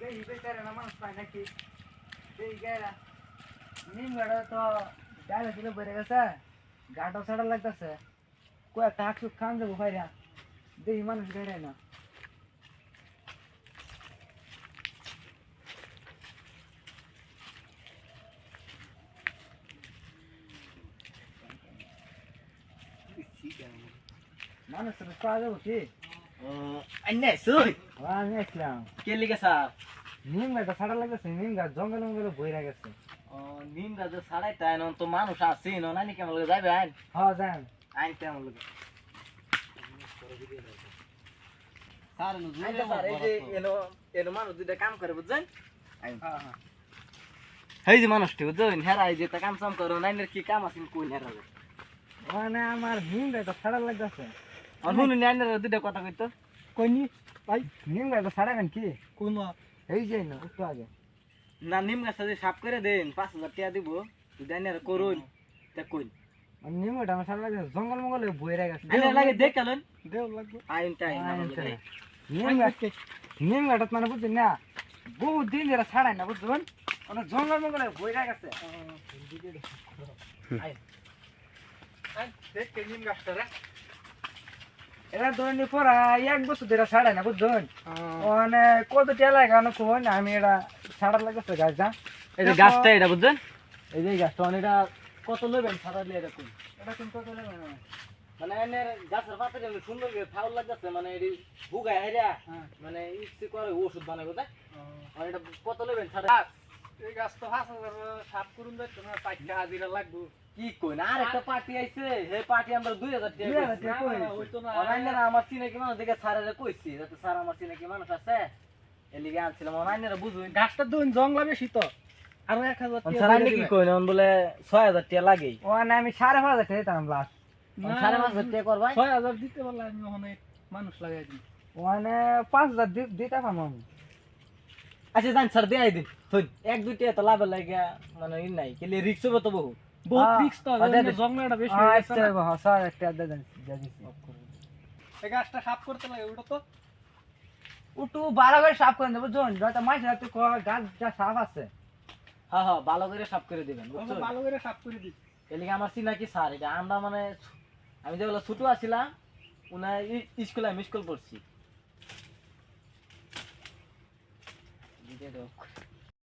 এই বেচারা না মানুষ পায় নাকি এই গায়রা নিম গাড়া তো ডালে দিলে বেড়ে গেছে গাটা ছাড়া লাগতেছে কয়েকটা হাঁকসুক খান যাবো ভাইরা দেখি মানুষ গাড়ায় না মানুষ তো পাওয়া যাবো কি अन्य सुई আমি আসলাম के लिखे साहब নিম গাড়া ছাড়া লাগতেছে নিম গাছ জঙ্গল মঙ্গলে বইরা গেছে नीम दा जो साढ़े तान तो मानुष आसी नो नानी के लगे जाबे आइन হ্যাঁ যান आइन के लगे सार नु जुले सार এই যে এনো মানুষ দুইটা কাম করে বুঝছেন হ্যাঁ হ্যাঁ এই যে মানুষটি বুঝছেন হেরা এই যে তা কাম সাম করো নাইনের কি কাম আছে কোন হেরা মানে আমার নিম গাড়া ছাড়া লাগতেছে অনুন নাইনের দুইটা কথা কইতো কইনি ভাই নিম গাড়া ছাড়া কেন কি কোন এই যে না একটু আগে না নিম গাছ যদি সাফ করে দেন 5000 টাকা দিব নাইনের করুন তা কইন নিম গাড়া আমার ছাড়া লাগতেছে জঙ্গল মঙ্গলে বইরা গেছে আইনের লাগে দেখালেন দেও লাগবে আইন টাই নিম গাড়া মানে বুঝছেন না বহুত দিন ধরে ছাড়াই না বুঝছেন মানে জঙ্গল মঙ্গলে বইরা গেছে এরা ধরেন পড়া এক বছর ধরে ছাড়াই না বুঝছেন মানে কত টেলা গানো কোন আমি এটা ছাড়ার লাগতেছে গাছ যা এই যে গাছটা এটা বুঝছেন এই যে গাছটা এটা কত লবেন ছাড়ালে এটা কোন এটা কোন কত নেবে না মানে এনের গাছের পাতা যেন সুন্দর করে ফাউল লাগতেছে মানে এটি বুগায় হেরা মানে ইচ্ছে করে ওষুধ বানাবো তাই আর এটা কত লবেন ছাড়া এই গাছ তো 5000 সাপ করুন দেয় তোমার 5 টাকা হাজিরা লাগবে কি কইন আর একটা পার্টি আইছে হে পার্টি আমরা 2000 টাকা হইতো না অনলাইনে আমার চিনাকি মানুষ দেখে স্যারেরা কইছি যাতে স্যার আমার চিনাকি মানুষ আছে এলিগে আনছিলাম অনলাইনে বুঝুন গাছটা দুন জংলা বেশি তো আর 1000 টাকা স্যার কি কইন বলে 6000 টাকা লাগে ও না আমি 5500 টাকা দিতাম লাস্ট 5500 টাকা করবাই 6000 দিতে বললে আমি ওখানে মানুষ লাগাই দিই ওখানে 5000 দিতে পারবো আমি আচ্ছা জান স্যার দেই দিন শুন এক দুই টাকা তো লাভ লাগে মানে ই নাই কেলে রিস্ক হবে তো বহু বহুত রিস্ক তো জংলাটা বেশি হয়ে গেছে আচ্ছা বাবা স্যার একটা দিছি এই গাছটা সাফ করতে লাগে ওটা তো উটু 12 করে সাফ করে দেব জন যত মাছ রাতে গাছ যা সাফ আছে হ্যাঁ হ্যাঁ ভালো করে সাফ করে দিবেন বুঝছো ভালো করে সাফ করে দিই এলিগে আমার চিনাকি স্যার এটা আমরা মানে আমি যেগুলো ছোট আছিলাম উনা স্কুলে আমি স্কুল পড়ছি